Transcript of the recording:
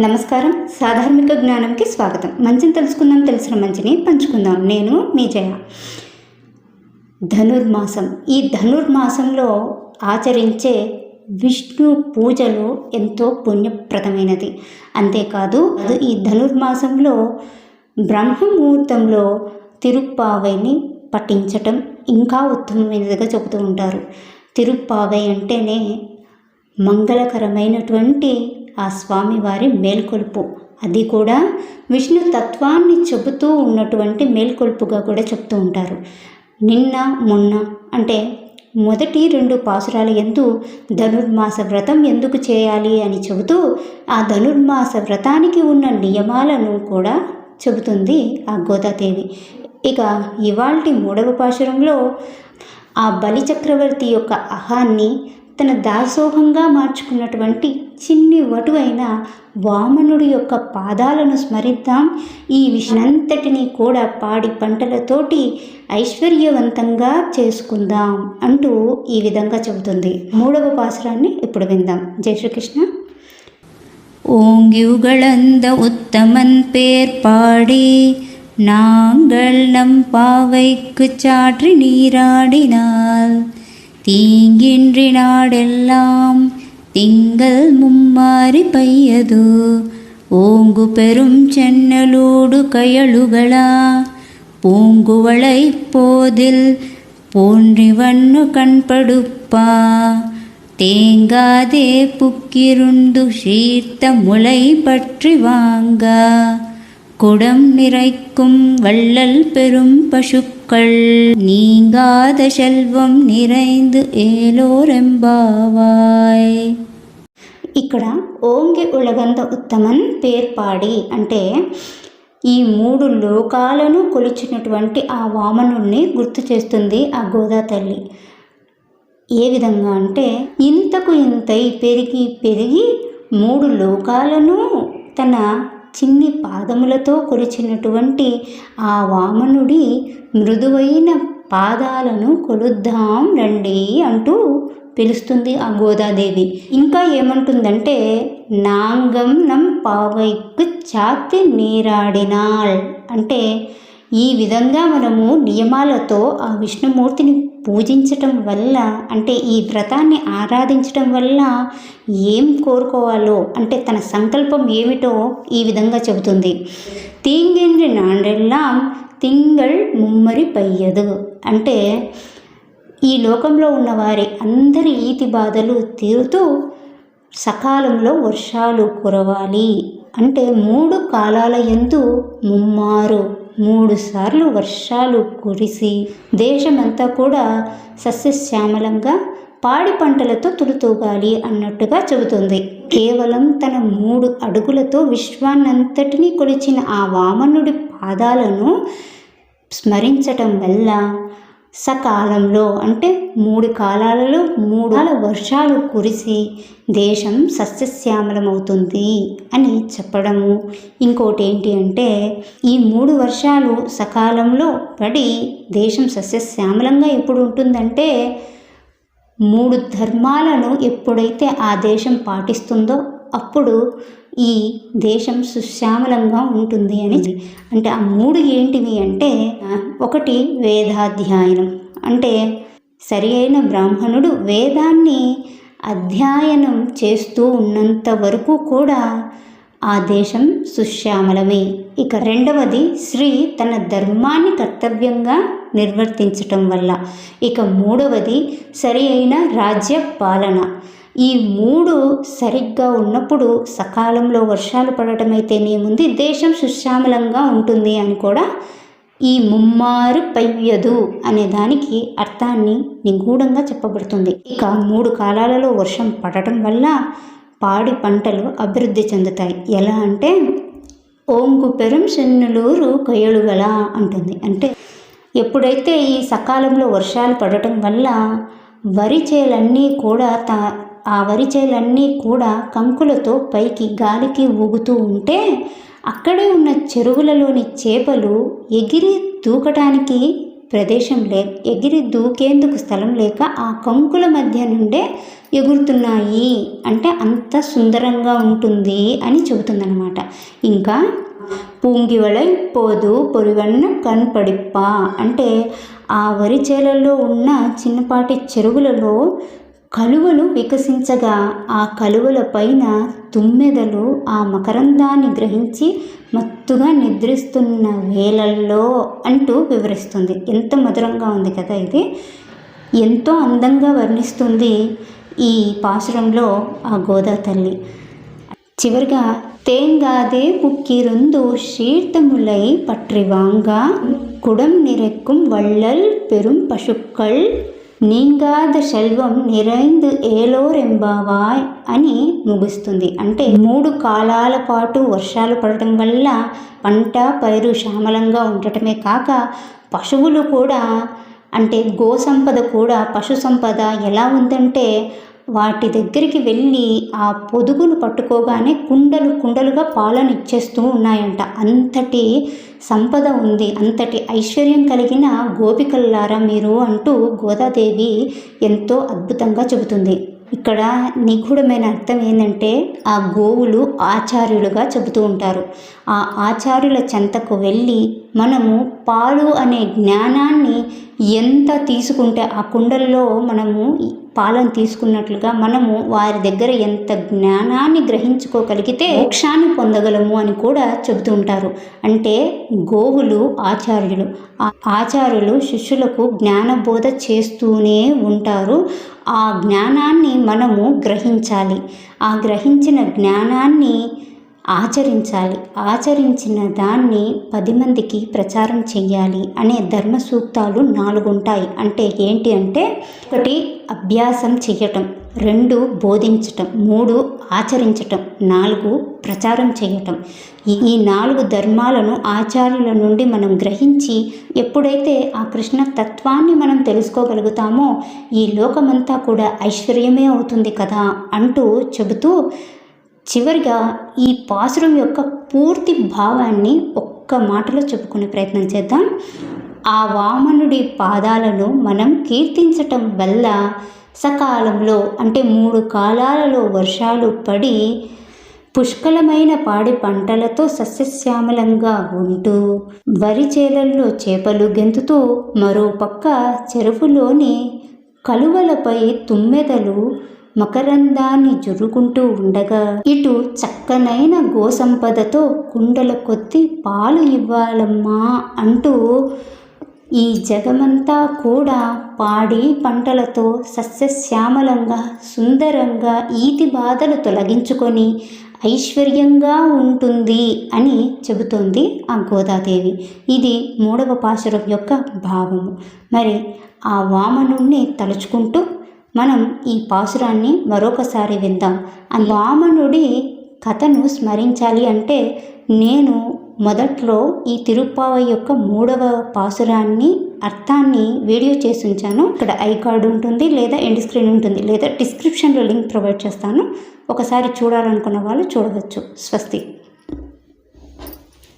నమస్కారం. సాధార్మిక జ్ఞానంకి స్వాగతం. మంచిని తెలుసుకుందాం, తెలిసిన మంచిని పంచుకుందాం. నేను మీ జయ. ధనుర్మాసం. ఈ ధనుర్మాసంలో ఆచరించే విష్ణు పూజలు ఎంతో పుణ్యప్రదమైనది. అంతేకాదు ఈ ధనుర్మాసంలో బ్రహ్మముహూర్తంలో తిరుప్పావైని పఠించటం ఇంకా ఉత్తమమైనదిగా చెబుతూ ఉంటారు. తిరుప్పావై అంటేనే మంగళకరమైనటువంటి ఆ స్వామివారి మేల్కొలుపు. అది కూడా విష్ణు తత్వాన్ని చెబుతూ ఉన్నటువంటి మేల్కొలుపుగా కూడా చెప్తూ ఉంటారు. నిన్న మొన్న అంటే మొదటి 2 పాసురాల యందు ధనుర్మాస వ్రతం ఎందుకు చేయాలి అని చెబుతూ ఆ ధనుర్మాస వ్రతానికి ఉన్న నియమాలను కూడా చెబుతుంది ఆ గోదాదేవి. ఇక ఇవాల్టి 3వ పాశురంలో ఆ బలిచక్రవర్తి యొక్క అహాన్ని తన దాసోహంగా మార్చుకున్నటువంటి చిన్ని వటువైన వామనుడి యొక్క పాదాలను స్మరిద్దాం. ఈ విషయంతటిని కూడా పాడి పంటలతోటి ఐశ్వర్యవంతంగా చేసుకుందాం అంటూ ఈ విధంగా చెబుతుంది. 3వ పాసురాన్ని ఇప్పుడు విందాం. జై శ్రీకృష్ణ. ஓங்கியுகளந்த உத்தமன் பேர் பாடி நாங்கள் நம் பாவைக்கு சாற்றி நீராடினால் தீங்கின்றி நாடெல்லாம் திங்கள் மும்மாரி பையது ஓங்கு பெரும் சென்னலோடு கயலுகளா பூங்குவளை போதில் போன்றிவண்ணு கண்படுப்பா தேங்காதே புக்கிருண்டு சீர்த்த முளை பற்றி வாங்க குடம் நிறைக்கும் வள்ளல் பெரும் பசுக்கள் நீங்காத செல்వం நிறைந்து ఏలోరెంబావాయ్. ఇక్కడ ఓంగి ఉలగంద ఉత్తమన్ పేర్పాడి అంటే ఈ 3 లోకాలను కొలిచినటువంటి ఆ వామనుణ్ణి గుర్తు చేస్తుంది ఆ గోదా తల్లి. ఏ విధంగా అంటే ఇంతకు ఇంతై పెరిగి పెరిగి 3 లోకాలను తన చిన్ని పాదములతో కొలిచినటువంటి ఆ వామనుడి మృదువైన పాదాలను కొలుద్దాం రండి అంటూ పిలుస్తుంది ఆ గోదాదేవి. ఇంకా ఏమంటుందంటే నాంగం నం పావైకు చాతి నీరాడినాల్ అంటే ఈ విధంగా మనము నియమాలతో ఆ విష్ణుమూర్తిని పూజించటం వల్ల అంటే ఈ వ్రతాన్ని ఆరాధించటం వల్ల ఏం కోరుకోవాలో అంటే తన సంకల్పం ఏమిటో ఈ విధంగా చెబుతుంది. తీంగిన్రి నాండెల్లాం తింగళ్ ముమ్మరి పయ్యదు అంటే ఈ లోకంలో ఉన్నవారి అందరి ఈతి బాధలు తీరుతూ సకాలంలో వర్షాలు కురవాలి అంటే 3 కాలాల యందు ముమ్మారు 3 సార్లు వర్షాలు కురిసి దేశమంతా కూడా సస్యశ్యామలంగా పాడి పంటలతో తులుతూగాలి అన్నట్టుగా చెబుతుంది. కేవలం తన 3 అడుగులతో విశ్వాన్నంతటినీ కొలిచిన ఆ వామనుడి పాదాలను స్మరించటం వల్ల సకాలంలో అంటే 3 కాలాలలో 3 వర్షాలు కురిసి దేశం సస్యశ్యామలమవుతుంది అని చెప్పడము. ఇంకోటి ఏంటి అంటే ఈ 3 వర్షాలు సకాలంలో పడి దేశం సస్యశ్యామలంగా ఎప్పుడు ఉంటుందంటే 3 ధర్మాలను ఎప్పుడైతే ఆ దేశం పాటిస్తుందో అప్పుడు ఈ దేశం సుశ్యామలంగా ఉంటుంది అని. అంటే ఆ 3 ఏంటివి అంటే 1 వేదాధ్యయనం అంటే సరి అయిన బ్రాహ్మణుడు వేదాన్ని అధ్యయనం చేస్తూ ఉన్నంత వరకు కూడా ఆ దేశం సుశ్యామలమే. ఇక 2వది స్త్రీ తన ధర్మాన్ని కర్తవ్యంగా నిర్వర్తించటం వల్ల. ఇక 3వది సరి అయిన రాజ్య పాలన. ఈ 3 సరిగ్గా ఉన్నప్పుడు సకాలంలో వర్షాలు పడటం అయితేనేముంది దేశం సుశ్యామలంగా ఉంటుంది అని కూడా ఈ ముమ్మారు పయ్యదు అనే దానికి అర్థాన్ని నిగూఢంగా చెప్పబడుతుంది. ఇక 3 కాలాలలో వర్షం పడటం వల్ల పాడి పంటలు అభివృద్ధి చెందుతాయి. ఎలా అంటే ఓంగు పెరం చెన్నులూరు కయలుగల అంటుంది. అంటే ఎప్పుడైతే ఈ సకాలంలో వర్షాలు పడటం వల్ల వరి చేలన్నీ కూడా ఆ వరి చేలన్నీ కూడా కంకులతో పైకి గాలికి ఊగుతూ ఉంటే అక్కడే ఉన్న చెరువులలోని చేపలు ఎగిరి దూకటానికి ప్రదేశం ఎగిరి దూకేందుకు స్థలం లేక ఆ కంకుల మధ్య నుండే ఎగురుతున్నాయి. అంటే అంత సుందరంగా ఉంటుంది అని చెబుతుందన్నమాట. ఇంకా పూంగివళై పోదు పొరివన్న కన్పడిప్ప అంటే ఆ వరి చేలల్లో ఉన్న చిన్నపాటి చెరువులలో కలువలు వికసించగా ఆ కలువల పైన తుమ్మెదలు ఆ మకరందాన్ని గ్రహించి మత్తుగా నిద్రిస్తున్న వేళల్లో అంటూ వివరిస్తుంది. ఎంత మధురంగా ఉంది కదా ఇది. ఎంతో అందంగా వర్ణిస్తుంది ఈ పాసురంలో ఆ గోదా తల్లి. చివరిగా తేంగాదే పుక్కిరుందు శ్రీర్తములై పట్రివాంగ కుడం నిరెక్కుం వళ్ళల్ పెరుం పశుక్కల్ నీంగాద శెల్వం నిరైందు ఏలోరెంబావాయ్ అని ముగుస్తుంది. అంటే 3 కాలాల పాటు వర్షాలు పడటం వల్ల పంట పైరు శ్యామలంగా ఉండటమే కాక పశువులు కూడా అంటే గోసంపద కూడా పశు సంపద ఎలా ఉందంటే వాటి దగ్గరికి వెళ్ళి ఆ పొదుగును పట్టుకోగానే కుండలు కుండలుగా పాలను ఇచ్చేస్తూ ఉన్నాయంట. అంతటి సంపద ఉంది, అంతటి ఐశ్వర్యం కలిగిన గోపికల్లారా మీరు అంటూ గోదాదేవి ఎంతో అద్భుతంగా చెబుతుంది. ఇక్కడ నిగూఢమైన అర్థం ఏంటంటే ఆ గోవులు ఆచార్యులుగా చెబుతూ ఉంటారు. ఆ ఆచార్యుల చెంతకు వెళ్ళి మనము పాలు అనే జ్ఞానాన్ని ఎంత తీసుకుంటే ఆ కుండల్లో మనము పాలను తీసుకున్నట్లుగా మనము వారి దగ్గర ఎంత జ్ఞానాన్ని గ్రహించుకోగలిగితే మోక్షాన్ని పొందగలము అని కూడా చెబుతూ ఉంటారు. అంటే గోవులు ఆచార్యులు, ఆ ఆచార్యులు శిష్యులకు జ్ఞానబోధ చేస్తూనే ఉంటారు. ఆ జ్ఞానాన్ని మనము గ్రహించాలి. ఆ గ్రహించిన జ్ఞానాన్ని ఆచరించాలి. ఆచరించిన దాన్ని 10 మందికి ప్రచారం చెయ్యాలి అనే ధర్మ సూక్తాలు 4 ఉంటాయి. అంటే ఏంటి అంటే 1 అభ్యాసం చెయ్యటం, 2 బోధించటం, 3 ఆచరించటం, 4 ప్రచారం చేయటం. ఈ 4 ధర్మాలను ఆచార్యుల నుండి మనం గ్రహించి ఎప్పుడైతే ఆ కృష్ణ తత్వాన్ని మనం తెలుసుకోగలుగుతామో ఈ లోకమంతా కూడా ఐశ్వర్యమే అవుతుంది కదా అంటూ చెబుతూ చివరిగా ఈ పాసురం యొక్క పూర్తి భావాన్ని ఒక్క మాటలో చెప్పుకునే ప్రయత్నం చేద్దాం. ఆ వామనుడి పాదాలను మనం కీర్తించటం వల్ల సకాలంలో అంటే 3 కాలాలలో వర్షాలు పడి పుష్కలమైన పాడి పంటలతో సస్యశ్యామలంగా ఉంటూ వరి చేలల్లో చేపలు గెంతుతూ మరోపక్క చెరువులోని కలువలపై తుమ్మెదలు మకరందాన్ని జురుకుంటూ ఉండగా ఇటు చక్కనైన గోసంపదతో కుండల కొద్ది పాలు ఇవ్వాలమ్మా అంటూ ఈ జగమంతా కూడా పాడి పంటలతో సస్యశ్యామలంగా సుందరంగా ఈతి బాధలు తొలగించుకొని ఐశ్వర్యంగా ఉంటుంది అని చెబుతోంది ఆ గోదాదేవి. ఇది 3వ పాశురం యొక్క భావము. మరి ఆ వామనుణ్ణి తలుచుకుంటూ మనం ఈ పాసురాన్ని మరొకసారి విందాం. ఆ వామనుడి కథను స్మరించాలి అంటే నేను మొదట్లో ఈ తిరుప్పావై యొక్క 3వ పాసురాన్ని అర్థాన్ని వీడియో చేసి ఉంచాను. ఇక్కడ ఐ కార్డు ఉంటుంది, లేదా ఎండ్ స్క్రీన్ ఉంటుంది, లేదా డిస్క్రిప్షన్లో లింక్ ప్రొవైడ్ చేస్తాను. ఒకసారి చూడాలనుకున్న వాళ్ళు చూడవచ్చు. స్వస్తి.